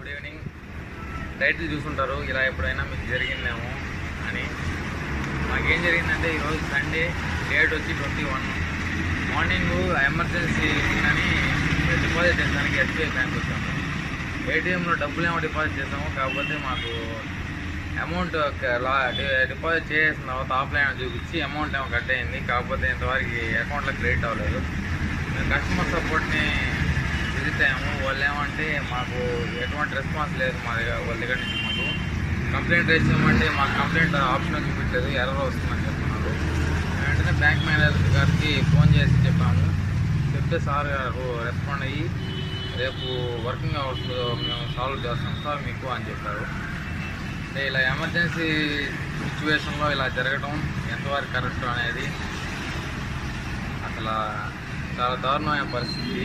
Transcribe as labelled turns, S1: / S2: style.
S1: Good evening. Title చూసుంటారు, ఇలా ఎప్పుడైనా మీకు జరిగిందేమో అని. మాకేం జరిగిందంటే ఈరోజు సండే, డేట్ వచ్చి 21 మార్నింగ్ ఎమర్జెన్సీ ఉందని డిపాజిట్ చేసానికి ఎస్బీఐ బ్యాంక్ వచ్చాము. ఏటీఎంలో డబ్బులు ఏమో డిపాజిట్ చేసాము, కాకపోతే మాకు అమౌంట్ డిపాజిట్ చేసిన తర్వాత ఆఫ్లైన్ చూపించి అమౌంట్ ఏమో కట్ అయింది. కాకపోతే ఇంతవరకు అకౌంట్లో క్రెడిట్ అవ్వలేదు. మేము కస్టమర్ సపోర్ట్ని విజిట్ అయ్యాము. వాళ్ళు ఏమంటే మాకు ఎటువంటి రెస్పాన్స్ లేదు మా దగ్గర, వాళ్ళ దగ్గర నుంచి మాకు కంప్లైంట్ రేస్ చేయమంటే మాకు కంప్లైంట్ ఆప్షన్ చూపించలేదు, ఎర్రర్ వస్తుందని చెప్తున్నారు. వెంటనే బ్యాంక్ మేనేజర్ గారికి ఫోన్ చేసి చెప్పాము. చెప్తే సార్ గారు రెస్పాండ్ అయ్యి రేపు వర్కింగ్ అవర్స్లో మేము సాల్వ్ చేస్తాం సార్ మీకు అని చెప్పారు. అంటే ఇలా ఎమర్జెన్సీ సిచ్యువేషన్లో ఇలా జరగడం ఎంతవరకు కరెక్ట్ అనేది అసలు చాలా దారుణమైన పరిస్థితి.